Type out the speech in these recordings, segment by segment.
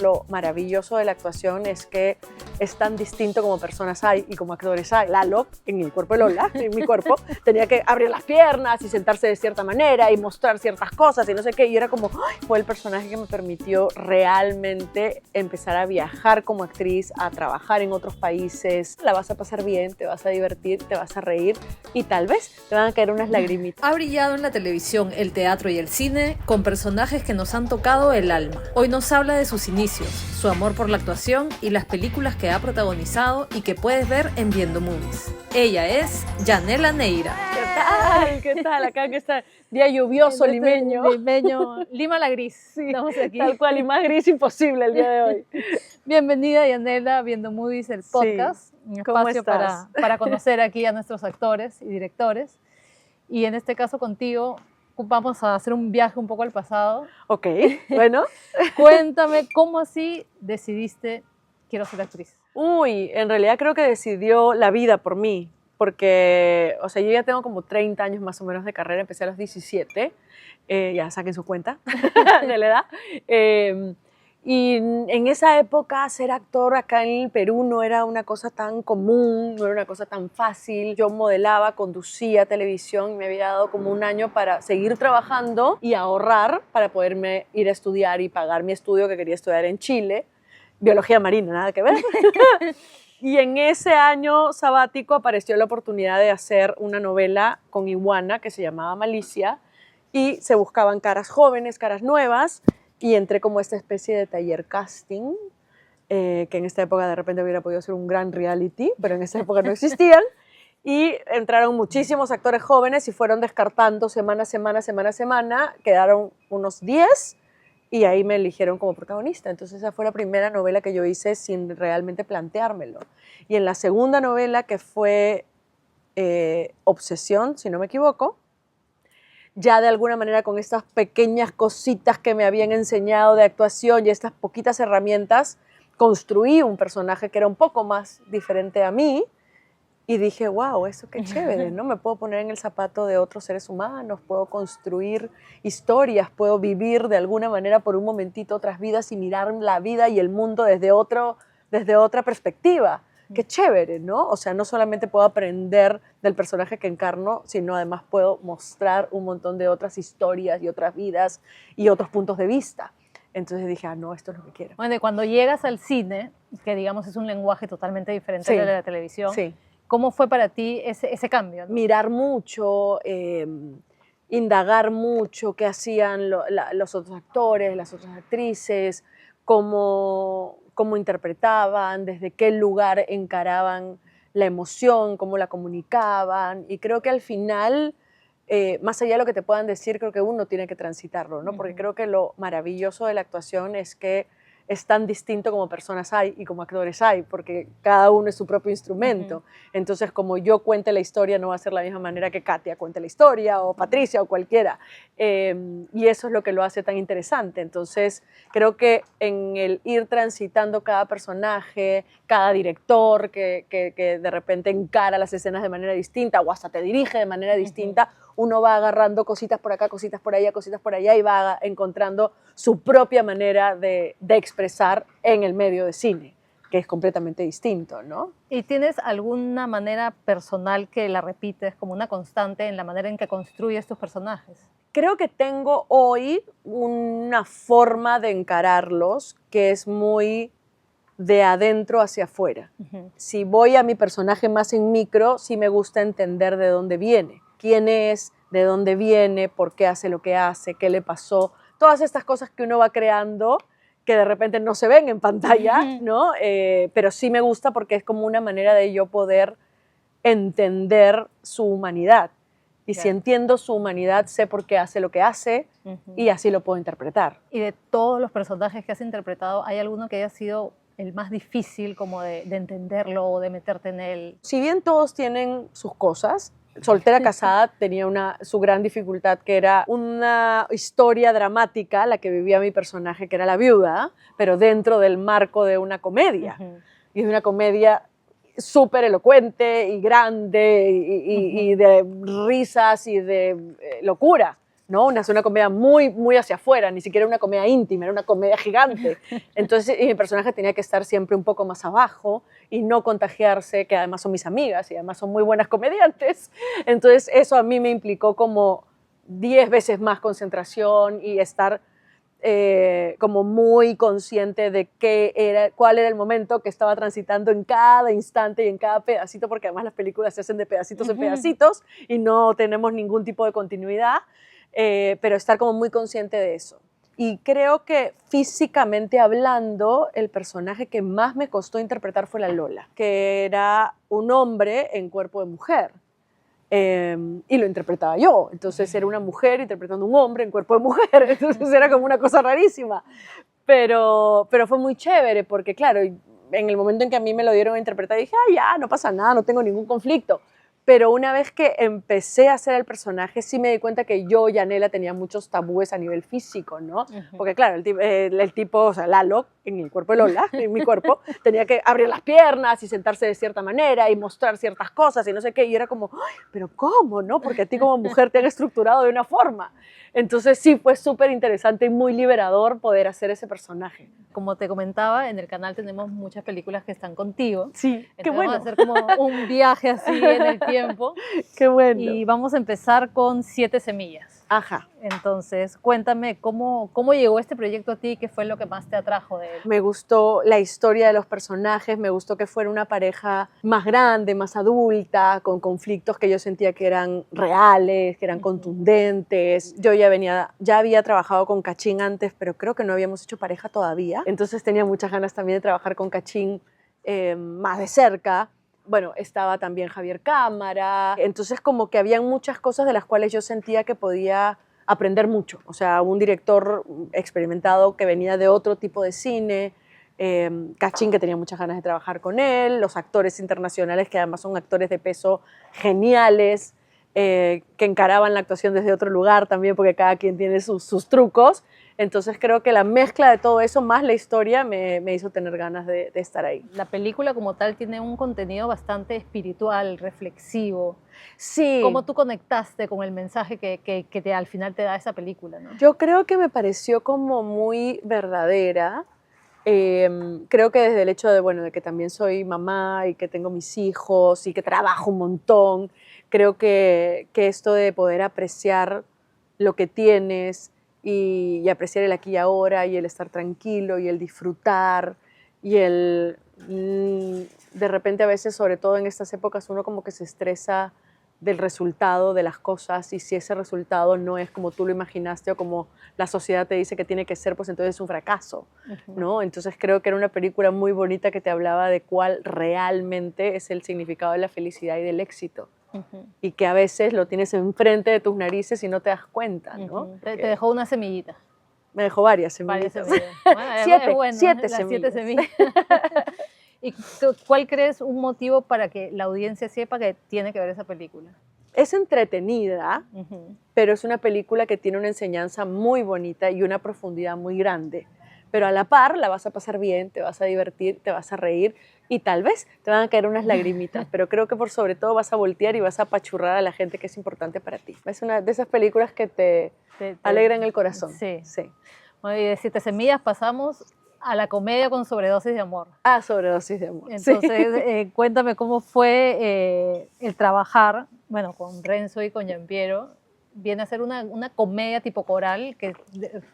Lo maravilloso de la actuación es que es tan distinto como personas hay y como actores hay. Lalo, en el cuerpo de Lola, en mi cuerpo, tenía que abrir las piernas y sentarse de cierta manera y mostrar ciertas cosas y no sé qué. Y era como, ¡ay! Fue el personaje que me permitió realmente empezar a viajar como actriz, a trabajar en otros países. La vas a pasar bien, te vas a divertir, te vas a reír y tal vez te van a caer unas lagrimitas. Ha brillado en la televisión, el teatro y el cine con personajes que nos han tocado el alma. Hoy nos habla de sus inicios, su amor por la actuación y las películas que ha protagonizado y que puedes ver en Viendo Movies. Ella es Yanela Neira. ¿Qué tal? ¿Qué tal? Acá que está día lluvioso, limeño. Limeño, Lima la gris. Sí, Estamos aquí. tal cual, y más gris imposible el día de hoy. Bienvenida, Yanela, Viendo Movies, el podcast. Sí. Un ¿Cómo espacio estás? para conocer aquí a nuestros actores y directores. Y en este caso contigo vamos a hacer un viaje un poco al pasado. Ok, bueno. Cuéntame, ¿cómo así decidiste quiero ser actriz? Uy, en realidad creo que decidió la vida por mí, porque, o sea, yo ya tengo como 30 años más o menos de carrera, empecé a los 17, ya saquen su cuenta de la edad. Y en esa época ser actor acá en el Perú no era una cosa tan común, no era una cosa tan fácil. Yo modelaba, conducía televisión y me había dado como un año para seguir trabajando y ahorrar para poderme ir a estudiar y pagar mi estudio que quería estudiar en Chile. Biología marina, nada que ver. Y en ese año sabático apareció la oportunidad de hacer una novela con Iguana que se llamaba Malicia y se buscaban caras jóvenes, caras nuevas. Y entré como esta especie de taller casting, que en esta época de repente hubiera podido ser un gran reality, pero en esa época no existían. Y entraron muchísimos actores jóvenes y fueron descartando semana a semana. Quedaron unos 10 y ahí me eligieron como protagonista. Entonces esa fue la primera novela que yo hice sin realmente planteármelo. Y en la segunda novela, que fue Obsesión, si no me equivoco, ya de alguna manera con estas pequeñas cositas que me habían enseñado de actuación y estas poquitas herramientas, construí un personaje que era un poco más diferente a mí y dije, wow, eso qué chévere, ¿no? Me puedo poner en el zapato de otros seres humanos, puedo construir historias, puedo vivir de alguna manera por un momentito otras vidas y mirar la vida y el mundo desde otra perspectiva. Qué chévere, ¿no? O sea, no solamente puedo aprender del personaje que encarno, sino además puedo mostrar un montón de otras historias y otras vidas y otros puntos de vista. Entonces dije, no, esto es lo que quiero. Bueno, y cuando llegas al cine, que digamos es un lenguaje totalmente diferente Sí, de la televisión, sí. ¿cómo fue para ti ese cambio, ¿no? Mirar mucho, indagar mucho qué hacían los otros actores, las otras actrices, cómo interpretaban, desde qué lugar encaraban la emoción, cómo la comunicaban. Y creo que al final, más allá de lo que te puedan decir, creo que uno tiene que transitarlo, ¿no? Porque creo que lo maravilloso de la actuación es que es tan distinto como personas hay y como actores hay, porque cada uno es su propio instrumento. Entonces, como yo cuente la historia, no va a ser la misma manera que Katia cuente la historia, o Patricia, o cualquiera. Y eso es lo que lo hace tan interesante. Entonces, creo que en el ir transitando cada personaje, cada director que de repente encara las escenas de manera distinta, o hasta te dirige de manera distinta, uno va agarrando cositas por acá, cositas por allá, y va encontrando su propia manera de expresar en el medio de cine, que es completamente distinto, ¿no? ¿Y tienes alguna manera personal que la repites como una constante en la manera en que construyes tus personajes? Creo que tengo hoy una forma de encararlos que es muy de adentro hacia afuera. Si voy a mi personaje más en micro, sí me gusta entender de dónde viene, quién es, de dónde viene, por qué hace lo que hace, qué le pasó, todas estas cosas que uno va creando que de repente no se ven en pantalla, ¿no? Pero sí me gusta porque es como una manera de yo poder entender su humanidad. Y si entiendo su humanidad, sé por qué hace lo que hace y así lo puedo interpretar. Y de todos los personajes que has interpretado, ¿hay alguno que haya sido el más difícil como de entenderlo o de meterte en él? Si bien todos tienen sus cosas, Soltera Casada tenía su gran dificultad, que era una historia dramática, la que vivía mi personaje, que era la viuda, pero dentro del marco de una comedia. Y es una comedia súper elocuente y grande y de risas y de locura. ¿no? Una comedia muy, muy hacia afuera, ni siquiera una comedia íntima, era una comedia gigante. Entonces, y mi personaje tenía que estar siempre un poco más abajo y no contagiarse, que además son mis amigas y además son muy buenas comediantes. Entonces, eso a mí me implicó como 10 veces más concentración y estar como muy consciente de cuál era el momento que estaba transitando en cada instante y en cada pedacito, porque además las películas se hacen de pedacitos en pedacitos y no tenemos ningún tipo de continuidad, pero estar como muy consciente de eso. Y creo que físicamente hablando, el personaje que más me costó interpretar fue la Lola, que era un hombre en cuerpo de mujer. Y lo interpretaba yo, entonces era una mujer interpretando un hombre en cuerpo de mujer, entonces era como una cosa rarísima, pero fue muy chévere porque claro, en el momento en que a mí me lo dieron a interpretar dije, ya, no pasa nada, no tengo ningún conflicto, pero una vez que empecé a hacer el personaje sí me di cuenta que yo, Yanela, tenía muchos tabúes a nivel físico, ¿no? Porque claro, el tipo, o sea, Lalo, en el cuerpo de Lola, en mi cuerpo, tenía que abrir las piernas y sentarse de cierta manera y mostrar ciertas cosas y no sé qué, y era como, "Ay, pero ¿cómo, no? Porque a ti como mujer te han estructurado de una forma". Entonces sí, fue súper interesante y muy liberador poder hacer ese personaje. Como te comentaba, en el canal tenemos muchas películas que están contigo. Sí, qué Entonces bueno. vamos a hacer como un viaje así en el tiempo. Qué bueno. Y vamos a empezar con Siete Semillas. Ajá. Entonces, cuéntame cómo llegó este proyecto a ti, qué fue lo que más te atrajo de él. Me gustó la historia de los personajes, me gustó que fuera una pareja más grande, más adulta, con conflictos que yo sentía que eran reales, que eran contundentes. Yo ya había trabajado con Kachín antes, pero creo que no habíamos hecho pareja todavía. Entonces tenía muchas ganas también de trabajar con Kachín más de cerca. Bueno, estaba también Javier Cámara. Entonces como que habían muchas cosas de las cuales yo sentía que podía aprender mucho. O sea, un director experimentado que venía de otro tipo de cine, Kachín, que tenía muchas ganas de trabajar con él, los actores internacionales, que además son actores de peso geniales, que encaraban la actuación desde otro lugar también, porque cada quien tiene sus trucos. Entonces creo que la mezcla de todo eso, más la historia, me hizo tener ganas de estar ahí. La película como tal tiene un contenido bastante espiritual, reflexivo. Sí. ¿Cómo tú conectaste con el mensaje que al final te da esa película, ¿no? Yo creo que me pareció como muy verdadera. Creo que desde el hecho de que también soy mamá y que tengo mis hijos y que trabajo un montón, creo que esto de poder apreciar lo que tienes y apreciar el aquí y ahora y el estar tranquilo y el disfrutar y el de repente a veces, sobre todo en estas épocas, uno como que se estresa del resultado de las cosas y si ese resultado no es como tú lo imaginaste o como la sociedad te dice que tiene que ser, pues entonces es un fracaso, ¿no? Entonces creo que era una película muy bonita que te hablaba de cuál realmente es el significado de la felicidad y del éxito. Y que a veces lo tienes enfrente de tus narices y no te das cuenta, ¿no? Te dejó una semillita. Me dejó varias semillas. Varias semillas. Bueno, siete semillas. ¿Y cuál crees un motivo para que la audiencia sepa que tiene que ver esa película? Es entretenida, pero es una película que tiene una enseñanza muy bonita y una profundidad muy grande. Pero a la par la vas a pasar bien, te vas a divertir, te vas a reír y tal vez te van a caer unas lagrimitas, pero creo que por sobre todo vas a voltear y vas a apachurrar a la gente que es importante para ti. Es una de esas películas que te alegran el corazón. Sí. Sí. Bueno, y de Siete Semillas pasamos a la comedia con Sobredosis de Amor. Ah, Sobredosis de Amor. Entonces, cuéntame cómo fue el trabajar, bueno, con Renzo y con Giampiero. Viene a ser una comedia tipo coral,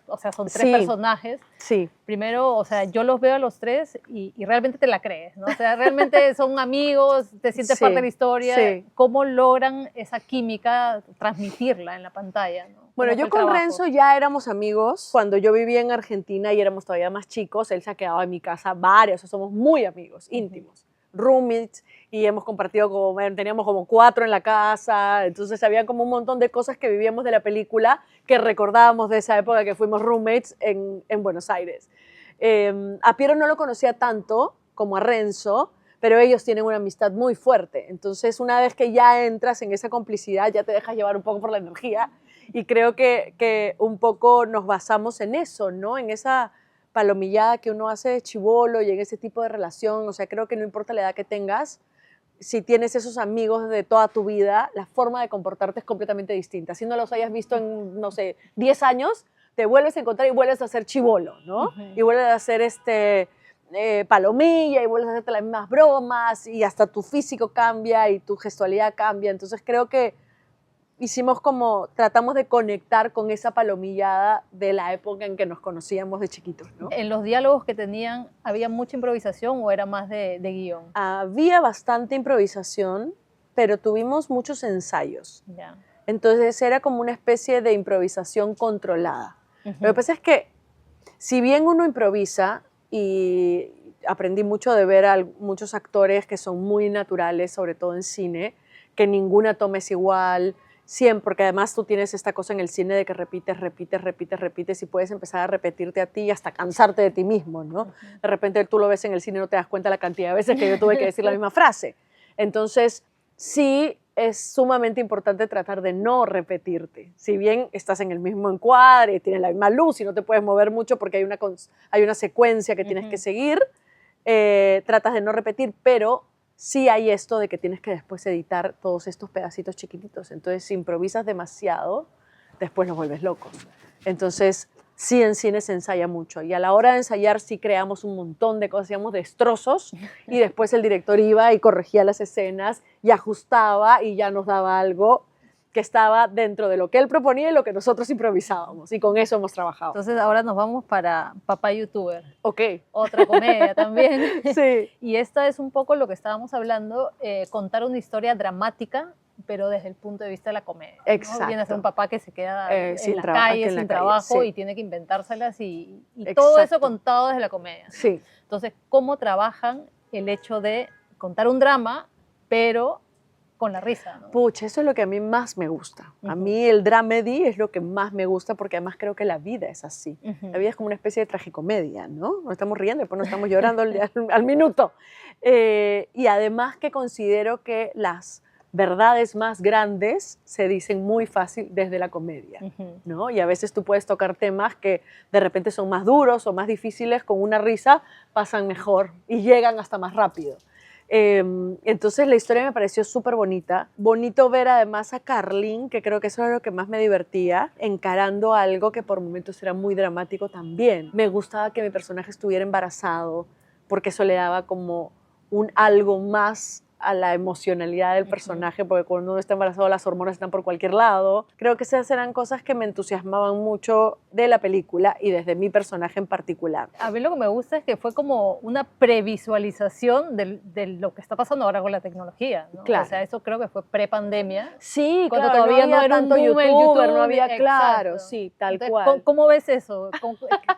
o sea, son tres personajes. Sí. Primero, o sea, yo los veo a los tres y realmente te la crees, ¿no? O sea, realmente son amigos, te sientes parte de la historia. Sí. ¿Cómo logran esa química, transmitirla en la pantalla, ¿no? Bueno, yo con Renzo ya éramos amigos cuando yo vivía en Argentina y éramos todavía más chicos. Él se ha quedado en mi casa varios, o sea, somos muy amigos, íntimos, roommates, y hemos compartido teníamos como 4 en la casa, entonces había como un montón de cosas que vivíamos de la película que recordábamos de esa época que fuimos roommates en Buenos Aires. A Piero no lo conocía tanto como a Renzo, pero ellos tienen una amistad muy fuerte, entonces una vez que ya entras en esa complicidad ya te dejas llevar un poco por la energía. Y creo que un poco nos basamos en eso, ¿no? En esa palomillada que uno hace de chibolo y en ese tipo de relación. O sea, creo que no importa la edad que tengas, si tienes esos amigos de toda tu vida, la forma de comportarte es completamente distinta. Si no los hayas visto en, no sé, 10 años, te vuelves a encontrar y vuelves a ser chibolo, ¿no? Y vuelves a hacer palomilla y vuelves a hacerte las mismas bromas y hasta tu físico cambia y tu gestualidad cambia. Entonces creo que tratamos de conectar con esa palomillada de la época en que nos conocíamos de chiquitos, ¿no? ¿En los diálogos que tenían había mucha improvisación o era más de guión? Había bastante improvisación, pero tuvimos muchos ensayos. Ya. Entonces era como una especie de improvisación controlada. Lo que pasa es que si bien uno improvisa, y aprendí mucho de ver a muchos actores que son muy naturales, sobre todo en cine, que ninguna toma es igual, siempre, porque además tú tienes esta cosa en el cine de que repites y puedes empezar a repetirte a ti y hasta cansarte de ti mismo, ¿no? De repente tú lo ves en el cine y no te das cuenta la cantidad de veces que yo tuve que decir la misma frase. Entonces, sí es sumamente importante tratar de no repetirte. Si bien estás en el mismo encuadre, tienes la misma luz y no te puedes mover mucho porque hay una secuencia que tienes que seguir, tratas de no repetir, pero sí hay esto de que tienes que después editar todos estos pedacitos chiquititos. Entonces, si improvisas demasiado, después los vuelves locos. Entonces, sí, en cine se ensaya mucho. Y a la hora de ensayar sí creamos un montón de cosas, hacíamos destrozos y después el director iba y corregía las escenas y ajustaba y ya nos daba algo que estaba dentro de lo que él proponía y lo que nosotros improvisábamos. Y con eso hemos trabajado. Entonces ahora nos vamos para Papá YouTuber. Ok. Otra comedia también. Sí. Y esta es un poco lo que estábamos hablando, contar una historia dramática, pero desde el punto de vista de la comedia, ¿no? Exacto. Viene a ser un papá que se queda en la trabajo, calle, sin trabajo, sí. y tiene que inventárselas y todo eso contado desde la comedia, ¿no? Sí. Entonces, ¿cómo trabajan el hecho de contar un drama, pero con la risa, ¿no? Pucha, eso es lo que a mí más me gusta. A mí el dramedy es lo que más me gusta porque además creo que la vida es así. La vida es como una especie de tragicomedia, ¿no? Nos estamos riendo, después nos estamos llorando al minuto. Y además que considero que las verdades más grandes se dicen muy fácil desde la comedia, ¿no? Y a veces tú puedes tocar temas que de repente son más duros o más difíciles, con una risa pasan mejor y llegan hasta más rápido. Entonces la historia me pareció súper bonita. Bonito ver además a Carlín, que creo que eso era lo que más me divertía, encarando algo que por momentos era muy dramático también. Me gustaba que mi personaje estuviera embarazado, porque eso le daba como un algo más a la emocionalidad del personaje, porque cuando uno está embarazado las hormonas están por cualquier lado. Creo que esas eran cosas que me entusiasmaban mucho de la película y desde mi personaje en particular. A mí lo que me gusta es que fue como una previsualización de lo que está pasando ahora con la tecnología, ¿no? Claro. O sea, eso creo que fue pre-pandemia. Sí, cuando claro, todavía no había era un tanto boom el youtuber, no YouTube, había, claro, exacto. sí, tal Entonces, cual. ¿cómo ves eso?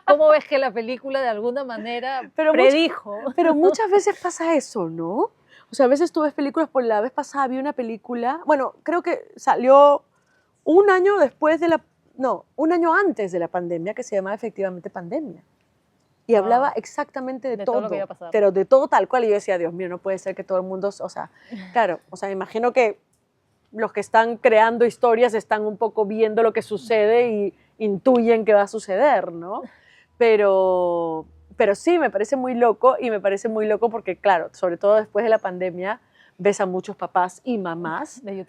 ¿Cómo ves que la película de alguna manera predijo? Pero muchas veces pasa eso, ¿no? O sea, a veces tú ves películas, por la vez pasada vi una película, bueno, creo que salió un año antes de la pandemia, que se llamaba efectivamente Pandemia. Y hablaba exactamente de todo lo que iba a pasar. pero de todo tal cual. Y yo decía, Dios mío, no puede ser que todo el mundo, o sea, claro, o sea, me imagino que los que están creando historias están un poco viendo lo que sucede y intuyen que va a suceder, ¿no? Pero sí, me parece muy loco, y me parece muy loco porque, claro, sobre todo después de la pandemia, ves a muchos papás y mamás de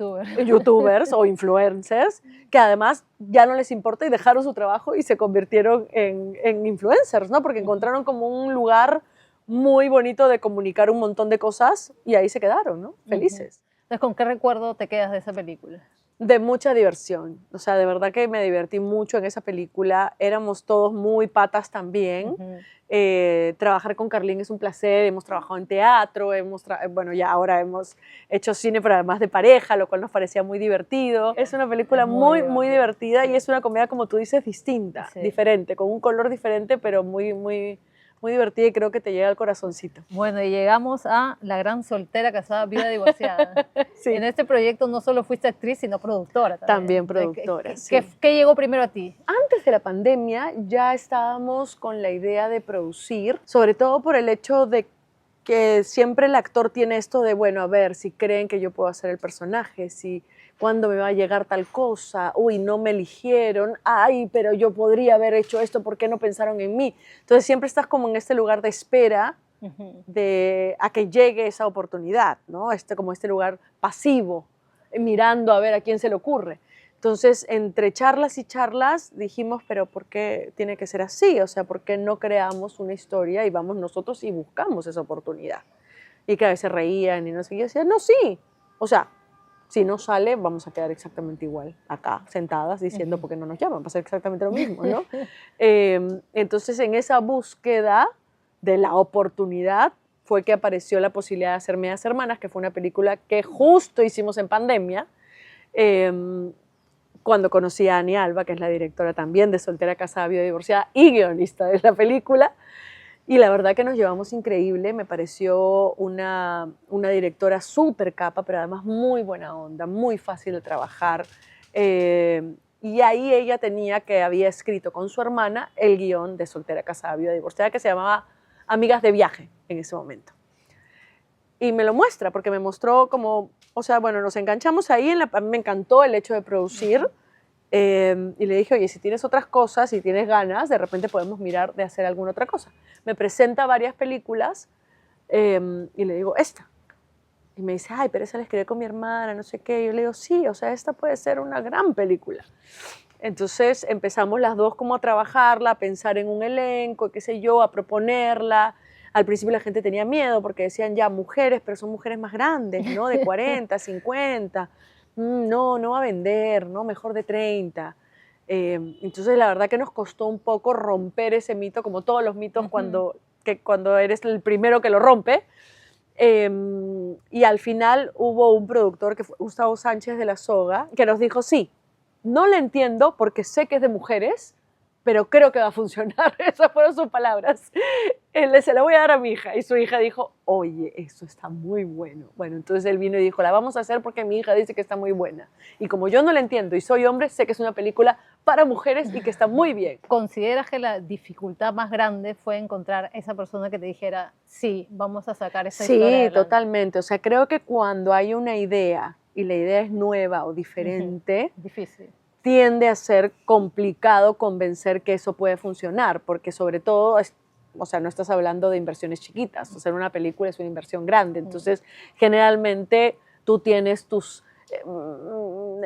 youtubers o influencers que además ya no les importa y dejaron su trabajo y se convirtieron en influencers, ¿no? Porque encontraron como un lugar muy bonito de comunicar un montón de cosas y ahí se quedaron, ¿no? Felices. Entonces, ¿con qué recuerdo te quedas de esa película? De mucha diversión, o sea, de verdad que me divertí mucho en esa película, éramos todos muy patas también. Trabajar con Carlín es un placer, hemos trabajado en teatro, bueno, ya ahora hemos hecho cine, pero además de pareja, lo cual nos parecía muy divertido. Es una película muy divertida y es una comedia, como tú dices, distinta, diferente, con un color diferente, pero muy divertida, y creo que te llega al corazoncito. Bueno, y llegamos a La gran soltera, casada, viuda, divorciada. Sí. En este proyecto no solo fuiste actriz, sino productora también. También productora, ¿Qué llegó primero a ti? Antes de la pandemia ya estábamos con la idea de producir, sobre todo por el hecho de que siempre el actor tiene esto de, bueno, a ver, si creen que yo puedo hacer el personaje, si cuándo me va a llegar tal cosa, uy, no me eligieron, ay, pero yo podría haber hecho esto, ¿por qué no pensaron en mí? Entonces siempre estás como en este lugar de espera a que llegue esa oportunidad, ¿no? Como este lugar pasivo, mirando a ver a quién se le ocurre. Entonces, entre charlas y charlas dijimos, pero ¿por qué tiene que ser así? O sea, ¿por qué no creamos una historia y vamos nosotros y buscamos esa oportunidad? Y que a veces reían y no sé qué. Yo decía, no, sí. O sea, si no sale, vamos a quedar exactamente igual acá, sentadas, diciendo, ¿por qué no nos llaman? Va a ser exactamente lo mismo, ¿no? Entonces, en esa búsqueda de la oportunidad fue que apareció la posibilidad de hacer Medias Hermanas, que fue una película que justo hicimos en pandemia, cuando conocí a Ani Alba, que es la directora también de Soltera, Casada, Viuda, Divorciada y guionista de la película. Y la verdad que nos llevamos increíble, me pareció una directora súper capa, pero además muy buena onda, muy fácil de trabajar. Y ahí ella había escrito con su hermana el guión de Soltera, Casada, Viuda, Divorciada, que se llamaba Amigas de Viaje en ese momento. Y me lo muestra, porque me mostró como, o sea, bueno, nos enganchamos ahí, a mí me encantó el hecho de producir. Y le dije, oye, si tienes otras cosas, si tienes ganas, de repente podemos mirar de hacer alguna otra cosa. Me presenta varias películas y le digo, esta. Y me dice, ay, pero esa la escribí con mi hermana, no sé qué. Y yo le digo, sí, o sea, esta puede ser una gran película. Entonces empezamos las dos como a trabajarla, a pensar en un elenco, qué sé yo, a proponerla. Al principio la gente tenía miedo porque decían, ya, mujeres, pero son mujeres más grandes, ¿no? De 40, 50. No, no va a vender, ¿no? Mejor de 30. Entonces, la verdad que nos costó un poco romper ese mito, como todos los mitos cuando eres el primero que lo rompe. Y al final hubo un productor, que fue Gustavo Sánchez de La Soga, que nos dijo, sí, no le entiendo porque sé que es de mujeres, pero creo que va a funcionar. Esas fueron sus palabras. Se la voy a dar a mi hija. Y su hija dijo, oye, eso está muy bueno. Bueno, entonces él vino y dijo, la vamos a hacer porque mi hija dice que está muy buena. Y como yo no la entiendo y soy hombre, sé que es una película para mujeres y que está muy bien. ¿Consideras que la dificultad más grande fue encontrar esa persona que te dijera, sí, vamos a sacar esa historia adelante? Sí, totalmente. O sea, creo que cuando hay una idea y la idea es nueva o diferente, difícil, tiende a ser complicado convencer que eso puede funcionar, porque sobre todo, o sea, no estás hablando de inversiones chiquitas, hacer una película es una inversión grande, entonces generalmente tú tienes tus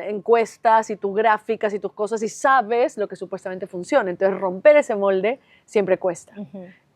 encuestas y tus gráficas y tus cosas y sabes lo que supuestamente funciona, entonces romper ese molde siempre cuesta.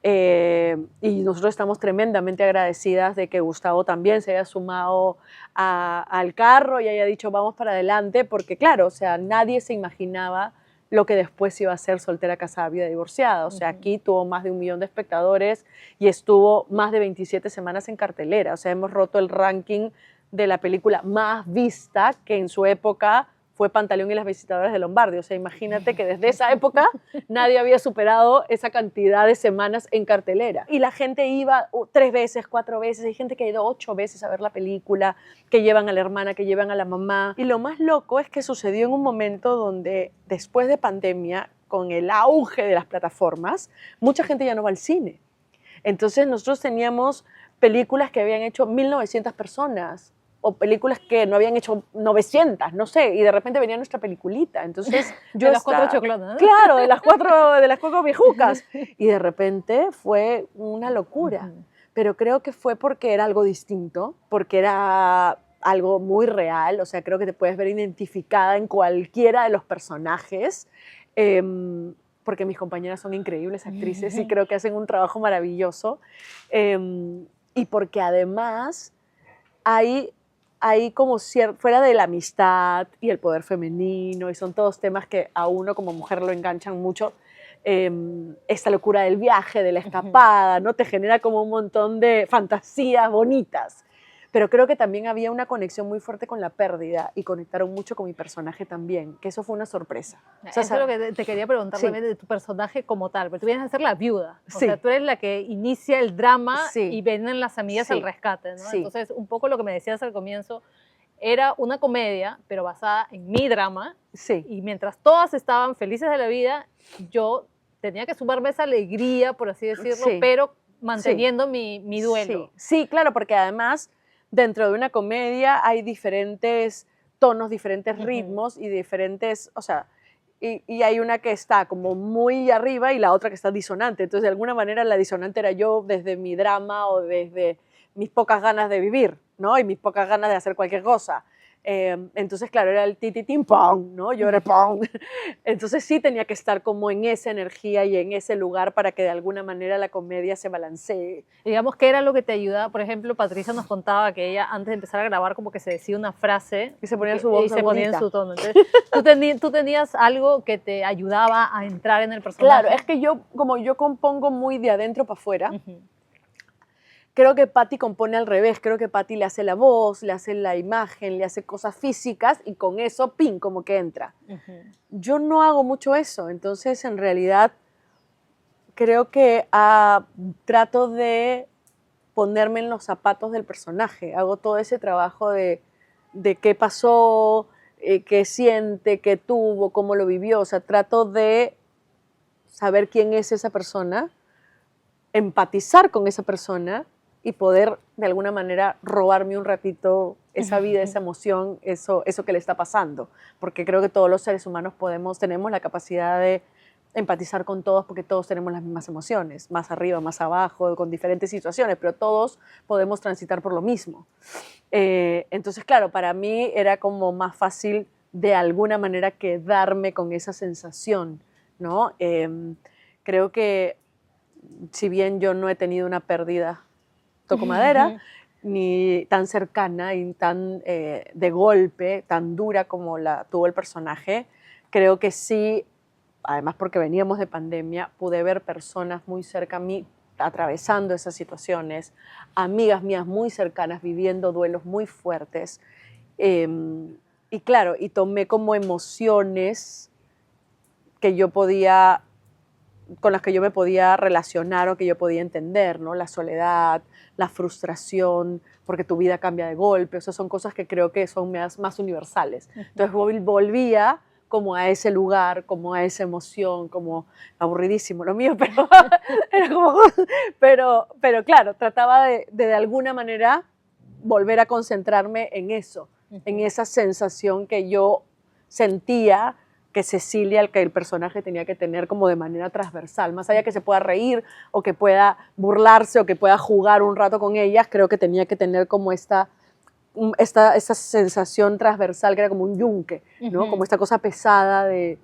Y nosotros estamos tremendamente agradecidas de que Gustavo también se haya sumado al carro y haya dicho vamos para adelante, porque claro, o sea, nadie se imaginaba lo que después iba a ser Soltera, Casada, Viuda, Divorciada. O sea, aquí tuvo más de 1 millón de espectadores y estuvo más de 27 semanas en cartelera. O sea, hemos roto el ranking de la película más vista, que en su época fue Pantaleón y las visitadoras de Lombardi. O sea, imagínate que desde esa época nadie había superado esa cantidad de semanas en cartelera. Y la gente iba 3 veces, 4 veces. Hay gente que ha ido 8 veces a ver la película, que llevan a la hermana, que llevan a la mamá. Y lo más loco es que sucedió en un momento donde, después de pandemia, con el auge de las plataformas, mucha gente ya no va al cine. Entonces nosotros teníamos películas que habían hecho 1.900 personas, o películas que no habían hecho 900, no sé, y de repente venía nuestra peliculita. Entonces yo de las 4 choclonas, ¿no? Claro, de las cuatro viejucas. Y de repente fue una locura. Pero creo que fue porque era algo distinto, porque era algo muy real, o sea, creo que te puedes ver identificada en cualquiera de los personajes, porque mis compañeras son increíbles actrices y creo que hacen un trabajo maravilloso, y porque además hay como fuera de la amistad y el poder femenino, y son todos temas que a uno como mujer lo enganchan mucho, esta locura del viaje, de la escapada, ¿no? Te genera como un montón de fantasías bonitas. Pero creo que también había una conexión muy fuerte con la pérdida y conectaron mucho con mi personaje también, que eso fue una sorpresa. O sea, eso es lo que te quería preguntar también de tu personaje como tal, porque tú vienes a ser la viuda, o sea, tú eres la que inicia el drama y vienen las amigas al rescate, ¿no? Entonces, un poco lo que me decías al comienzo, era una comedia, pero basada en mi drama, y mientras todas estaban felices de la vida, yo tenía que sumarme esa alegría, por así decirlo, pero manteniendo mi duelo. Sí, claro, porque además dentro de una comedia hay diferentes tonos, diferentes ritmos y diferentes, o sea, y hay una que está como muy arriba y la otra que está disonante. Entonces, de alguna manera, la disonante era yo desde mi drama o desde mis pocas ganas de vivir, ¿no? Y mis pocas ganas de hacer cualquier cosa. Entonces, claro, era el tititín, ¡pum!, ¿no? Yo era ¡pum! Entonces sí tenía que estar como en esa energía y en ese lugar para que de alguna manera la comedia se balancee. Digamos, ¿qué era lo que te ayudaba? Por ejemplo, Patricia nos contaba que ella antes de empezar a grabar como que se decía una frase y se ponía su voz y se ponía en su tono. Entonces, ¿tú tenías algo que te ayudaba a entrar en el personaje? Claro, es que como yo compongo muy de adentro para afuera, creo que Patti compone al revés. Creo que Patti le hace la voz, le hace la imagen, le hace cosas físicas y con eso, ¡ping!, como que entra. Yo no hago mucho eso, entonces en realidad creo que trato de ponerme en los zapatos del personaje. Hago todo ese trabajo de qué pasó, qué siente, qué tuvo, cómo lo vivió. O sea, trato de saber quién es esa persona, empatizar con esa persona y poder de alguna manera robarme un ratito esa vida, esa emoción, eso que le está pasando. Porque creo que todos los seres humanos tenemos la capacidad de empatizar con todos porque todos tenemos las mismas emociones, más arriba, más abajo, con diferentes situaciones, pero todos podemos transitar por lo mismo. Entonces, claro, para mí era como más fácil de alguna manera quedarme con esa sensación, ¿no? Creo que si bien yo no he tenido una pérdida, toco madera, ni tan cercana y tan de golpe, tan dura como la tuvo el personaje, creo que sí, además porque veníamos de pandemia, pude ver personas muy cerca a mí atravesando esas situaciones, amigas mías muy cercanas viviendo duelos muy fuertes. Y claro, y tomé como emociones que yo podía, con las que yo me podía relacionar o que yo podía entender, ¿no? La soledad, la frustración, porque tu vida cambia de golpe, o sea, son cosas que creo que son más universales. Entonces volvía como a ese lugar, como a esa emoción, como aburridísimo lo mío, pero, era como, pero claro, trataba de alguna manera volver a concentrarme en eso, en esa sensación que yo sentía que Cecilia, que el personaje tenía que tener como de manera transversal, más allá que se pueda reír o que pueda burlarse o que pueda jugar un rato con ellas, creo que tenía que tener como esta sensación transversal que era como un yunque, ¿no? Como esta cosa pesada de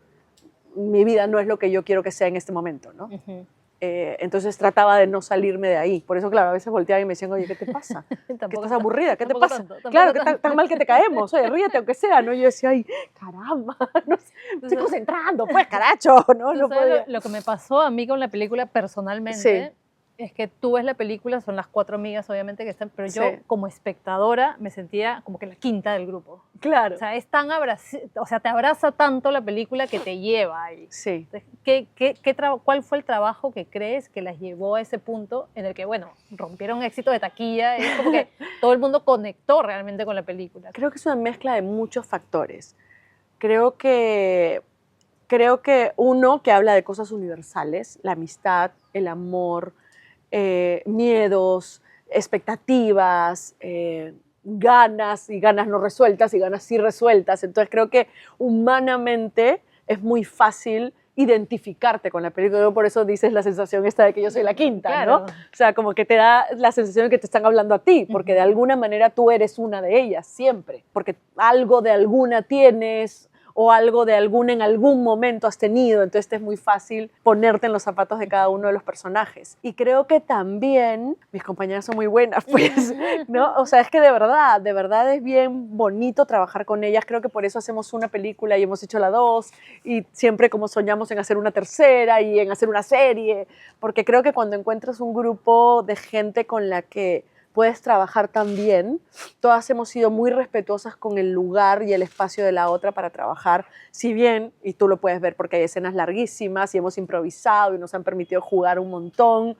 mi vida no es lo que yo quiero que sea en este momento, ¿no? Entonces trataba de no salirme de ahí. Por eso, claro, a veces volteaba y me decían, oye, ¿qué te pasa? ¿Que estás aburrida? ¿Qué te pasa? Claro, que tan mal que te caemos. Oye, ríete aunque sea, ¿no? Yo decía, ay, caramba, no sé, estoy concentrando, pues, caracho, ¿no? No podía. Lo que me pasó a mí con la película personalmente es que tú ves la película, son las 4 amigas obviamente que están, pero yo como espectadora me sentía como que la quinta del grupo. Claro. O sea, es tan o sea, te abraza tanto la película que te lleva ahí. Sí. Entonces, ¿cuál fue el trabajo que crees que las llevó a ese punto en el que, bueno, rompieron éxito de taquilla? Es como que todo el mundo conectó realmente con la película. Creo que es una mezcla de muchos factores. Creo que uno, que habla de cosas universales, la amistad, el amor, miedos, expectativas, ganas y ganas no resueltas y ganas sí resueltas. Entonces creo que humanamente es muy fácil identificarte con la película. Por eso dices la sensación esta de que yo soy la quinta, claro, ¿no? O sea, como que te da la sensación de que te están hablando a ti, porque de alguna manera tú eres una de ellas, siempre. Porque algo de alguna tienes o algo de alguna en algún momento has tenido, entonces es muy fácil ponerte en los zapatos de cada uno de los personajes. Y creo que también, mis compañeras son muy buenas, pues, ¿no? O sea, es que de verdad es bien bonito trabajar con ellas. Creo que por eso hacemos una película y hemos hecho la 2, y siempre como soñamos en hacer una tercera y en hacer una serie, porque creo que cuando encuentras un grupo de gente con la que puedes trabajar tan bien, todas hemos sido muy respetuosas con el lugar y el espacio de la otra para trabajar, si bien, y tú lo puedes ver porque hay escenas larguísimas y hemos improvisado y nos han permitido jugar un montón,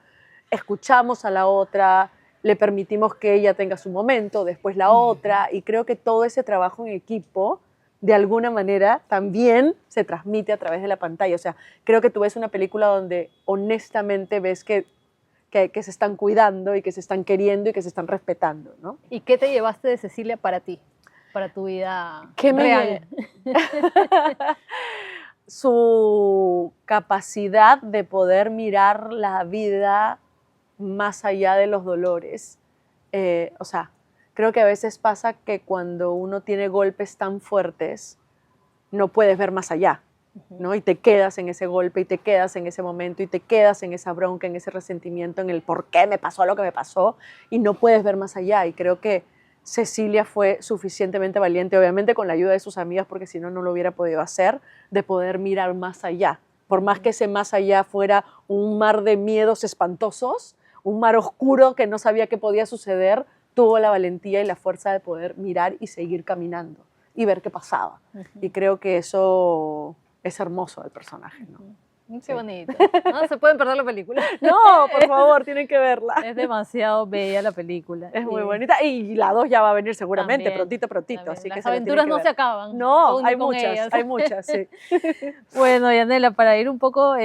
escuchamos a la otra, le permitimos que ella tenga su momento, después la otra, y creo que todo ese trabajo en equipo, de alguna manera, también se transmite a través de la pantalla. O sea, creo que tú ves una película donde honestamente ves que se están cuidando y que se están queriendo y que se están respetando, ¿no? ¿Y qué te llevaste de Cecilia para ti, para tu vida real? su capacidad de poder mirar la vida más allá de los dolores. O sea, creo que a veces pasa que cuando uno tiene golpes tan fuertes, no puedes ver más allá, ¿no? Y te quedas en ese golpe, y te quedas en ese momento, y te quedas en esa bronca, en ese resentimiento, en el por qué me pasó lo que me pasó, y no puedes ver más allá. Y creo que Cecilia fue suficientemente valiente, obviamente con la ayuda de sus amigas, porque si no, no lo hubiera podido hacer, de poder mirar más allá. Por más que ese más allá fuera un mar de miedos espantosos, un mar oscuro que no sabía qué podía suceder, tuvo la valentía y la fuerza de poder mirar y seguir caminando y ver qué pasaba. Y creo que eso es hermoso del personaje, ¿no? Qué bonito. No se pueden perder la película. No, por favor, tienen que verla. Es demasiado bella la película. Es muy bonita. Y la 2 ya va a venir seguramente, también, prontito. Así Las que aventuras no se acaban. No, hay muchas, sí. Bueno, Yanela, para ir un poco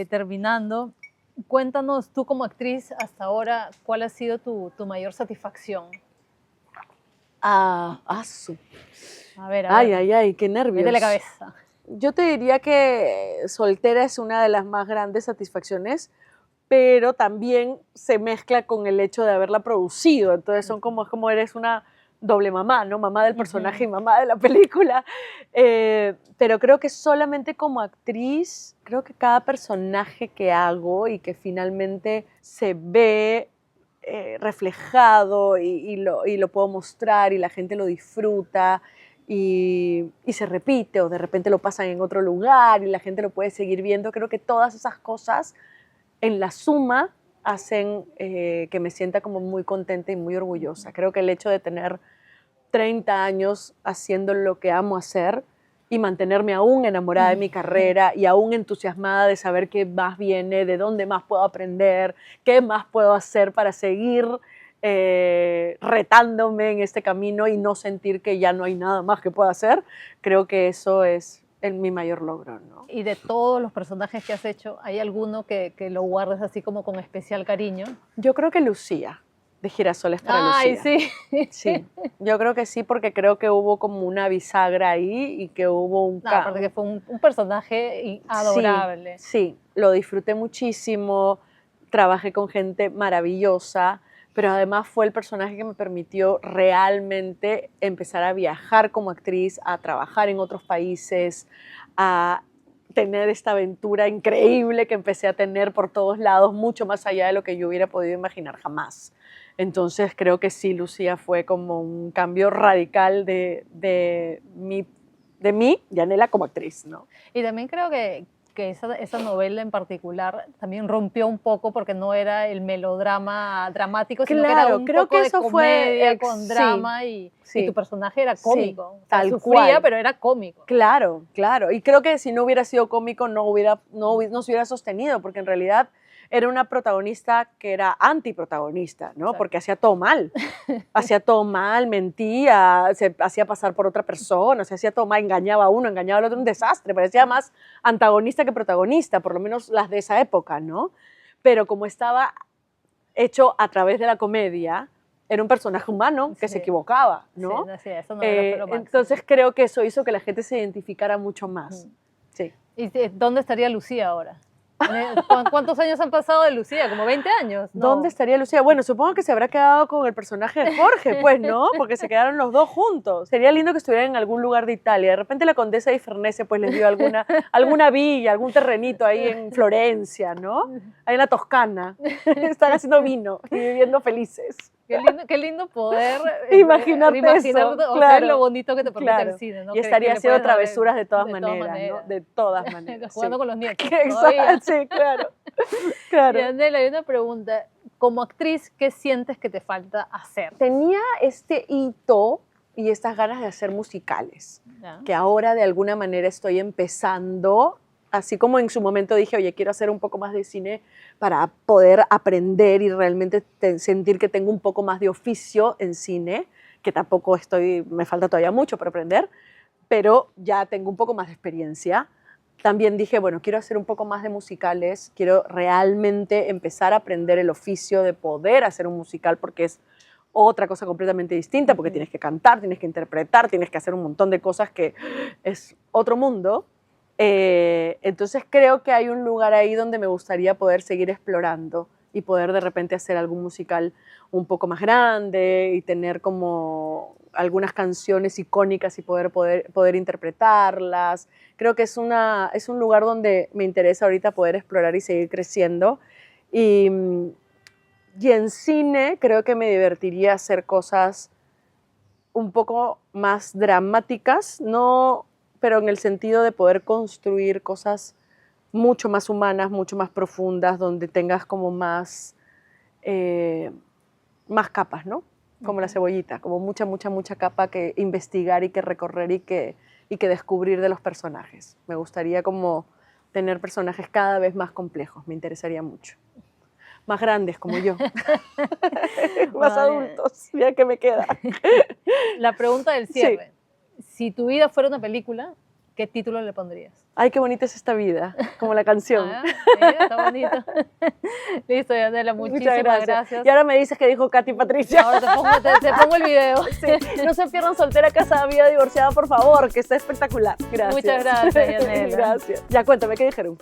terminando, cuéntanos tú como actriz hasta ahora, ¿cuál ha sido tu mayor satisfacción? A ver, ay, qué nervios. Mete la cabeza. Yo te diría que Soltera es una de las más grandes satisfacciones, pero también se mezcla con el hecho de haberla producido. Entonces es como eres una doble mamá, ¿no? Mamá del personaje y mamá de la película. Pero creo que solamente como actriz, creo que cada personaje que hago y que finalmente se ve reflejado y lo puedo mostrar y la gente lo disfruta y se repite, o de repente lo pasan en otro lugar y la gente lo puede seguir viendo. Creo que todas esas cosas en la suma hacen que me sienta como muy contenta y muy orgullosa. Creo que el hecho de tener 30 años haciendo lo que amo hacer y mantenerme aún enamorada de mi carrera y aún entusiasmada de saber qué más viene, de dónde más puedo aprender, qué más puedo hacer para seguir retándome en este camino y no sentir que ya no hay nada más que pueda hacer, creo que eso es mi mayor logro, ¿no? Y de todos los personajes que has hecho, ¿hay alguno que lo guardes así como con especial cariño? Yo creo que Lucía, de Girasoles para Lucía. Ay, sí. Sí, yo creo que sí, porque creo que hubo como una bisagra ahí y que hubo un... Aparte que fue un personaje adorable. Sí, lo disfruté muchísimo, trabajé con gente maravillosa, pero además fue el personaje que me permitió realmente empezar a viajar como actriz, a trabajar en otros países, a tener esta aventura increíble que empecé a tener por todos lados, mucho más allá de lo que yo hubiera podido imaginar jamás. Entonces creo que sí, Lucía fue como un cambio radical de mí, Yanela, como actriz, ¿no? Y también creo que esa novela en particular también rompió un poco porque no era el melodrama dramático, sino que era un poco de comedia con drama y tu personaje era cómico. Sí, tal sufría, cual. Pero era cómico. Claro. Y creo que si no hubiera sido cómico no se hubiera sostenido, porque en realidad era una protagonista que era antiprotagonista, ¿no? Porque hacía todo mal. Hacía todo mal, mentía, se hacía pasar por otra persona, se hacía todo mal, engañaba a uno, engañaba al otro, un desastre. Parecía más antagonista que protagonista, por lo menos las de esa época, ¿no? Pero como estaba hecho a través de la comedia, era un personaje humano que se equivocaba, ¿no? Sí, eso no era entonces creo que eso hizo que la gente se identificara mucho más. Sí. ¿Y dónde estaría Lucía ahora? ¿Cuántos años han pasado de Lucía? ¿Como 20 años? No. ¿Dónde estaría Lucía? Bueno, supongo que se habrá quedado con el personaje de Jorge, pues, ¿no? Porque se quedaron los dos juntos. Sería lindo que estuvieran en algún lugar de Italia. De repente la condesa de Fernese pues les dio alguna villa, algún terrenito ahí en Florencia, ¿no? Ahí en la Toscana. Están haciendo vino y viviendo felices. Qué lindo poder imaginarte eso, claro, lo bonito que te permite el cine, ¿no? Y estaría haciendo travesuras de todas maneras, ¿no? De todas maneras. Jugando con los nietos. Exacto, sí, claro. Y Andela, hay una pregunta. Como actriz, ¿qué sientes que te falta hacer? Tenía este hito y estas ganas de hacer musicales, que ahora de alguna manera estoy empezando. Así como en su momento dije, oye, quiero hacer un poco más de cine para poder aprender y realmente sentir que tengo un poco más de oficio en cine, que tampoco me falta todavía mucho por aprender, pero ya tengo un poco más de experiencia. También dije, bueno, quiero hacer un poco más de musicales, quiero realmente empezar a aprender el oficio de poder hacer un musical, porque es otra cosa completamente distinta, porque tienes que cantar, tienes que interpretar, tienes que hacer un montón de cosas que es otro mundo. Entonces creo que hay un lugar ahí donde me gustaría poder seguir explorando y poder de repente hacer algún musical un poco más grande y tener como algunas canciones icónicas y poder interpretarlas. Creo que es un lugar donde me interesa ahorita poder explorar y seguir creciendo. Y en cine creo que me divertiría hacer cosas un poco más dramáticas, no, pero en el sentido de poder construir cosas mucho más humanas, mucho más profundas, donde tengas como más capas, ¿no? Como la cebollita, como mucha capa que investigar y que recorrer y que descubrir de los personajes. Me gustaría como tener personajes cada vez más complejos, me interesaría mucho. Más grandes como yo, más adultos, ya que me queda. La pregunta del cierre. Sí. Si tu vida fuera una película, ¿qué título le pondrías? Ay, qué bonita es esta vida, como la canción. Sí, está bonito. Listo, Yanela, muchísimas gracias. Y ahora me dices que dijo Katy Patricia. Ahora te pongo el video. Sí. No se pierdan Soltera, Casada, Vida Divorciada, por favor, que está espectacular. Gracias. Muchas gracias, Yanela. Gracias. Ya, cuéntame, ¿qué dijeron?